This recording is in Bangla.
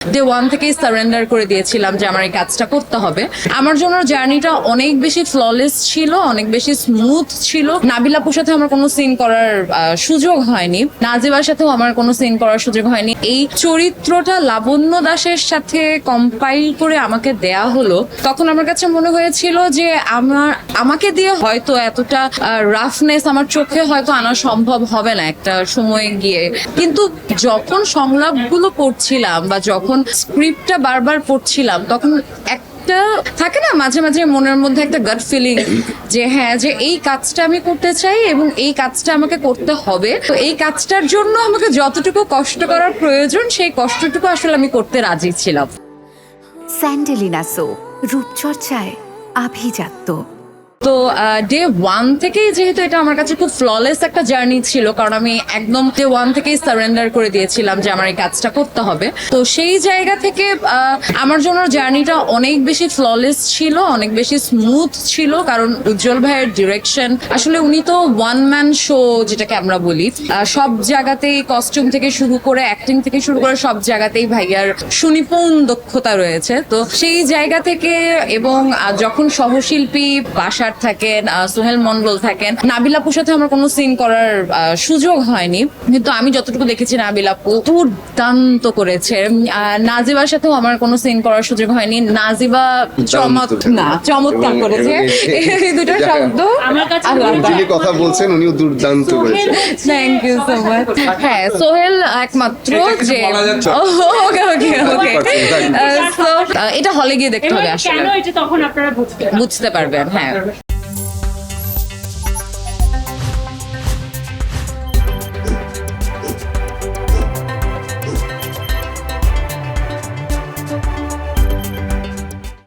ডে ওয়ান থেকেই সারেন্ডার করে দিয়েছিলাম যে আমার এই কাজটা করতে হবে। আমার জন্য জার্নিটা অনেক বেশি ফ্ললেস ছিল, অনেক বেশি স্মুথ ছিল। নাবিল আপুর সাথে আমার কোনো সিন করার সুযোগ হয়নি, নাজিবার সাথেও আমার কোনো সিন করার সুযোগ হয়নি। এই চরিত্রটা লাবণ্য দাসের সাথে কম্পাইল করে আমাকে দেয়া হলো, তখন আমার কাছে মনে হয়েছিল যে আমাকে দিয়ে হয়তো এতটা রাফনেস আমার চোখে হয়তো আনা সম্ভব হবে না একটা সময়ে গিয়ে। কিন্তু যখন সংলাপগুলো পড়ছিলাম বা যখন স্ক্রিপ্টটা বারবার পড়ছিলাম, তখন একটা থাকে না মাঝে মাঝে মনের মধ্যে একটা গাট ফিলিং যে হ্যাঁ, যে এই কাজটা আমি করতে চাই এবং এই কাজটা আমাকে করতে হবে। তো এই কাজটার জন্য আমাকে যতটুকু কষ্ট করার প্রয়োজন সেই কষ্টটুকু আসলে আমি করতে রাজি ছিলাম। স্যান্ডেলিনা সো, রূপচর্চায় আভিজাত্য। তো ডে ওয়ান থেকেই যেহেতু এটা আমার কাছে খুব ফ্ললেস একটা জার্নি ছিল, কারণ আমি একদম ডে ওয়ান থেকেই সারেন্ডার করে দিয়েছিলাম যে আমার এই কাজটা করতে হবে। তো সেই জায়গা থেকে আমার জন্য জার্নিটা অনেক বেশি ফ্ললেস ছিল, অনেক বেশি স্মুথ ছিল, কারণ উজ্জ্বল ভাইয়ের ডিরেকশন, আসলে উনি তো ওয়ান ম্যান শো যেটাকে আমরা বলি, সব জায়গাতেই কস্টিউম থেকে শুরু করে অ্যাক্টিং থেকে শুরু করে সব জায়গাতেই ভাইয়ার সুনিপুণ দক্ষতা রয়েছে। তো সেই জায়গা থেকে এবং যখন সহশিল্পী বাসার থাকেন, সোহেল মন্ডল থাকেন, নাবিল আপুর সাথে আমার কোনো সিন করার সুযোগ হয়নি, কিন্তু আমি যতটুকু দেখেছি নাবিল আপু দুর্দান্ত করেছে। নাজিবার সাথেও আমার কোনো সিন করার সুযোগ হয়নি, নাজিবা চমৎকার করেছে। এই দুটো শব্দ আমার কাছে যিনি কথা বলছেন উনিও দুর্দান্ত করেছেন। Thank you so much. হ্যাঁ, সোহেল একমাত্র যে ওকে ওকে ওকে এটা হলে গিয়ে দেখতে হবে, আসলে কেন এটা তখন আপনারা বুঝতে পারবেন। হ্যাঁ।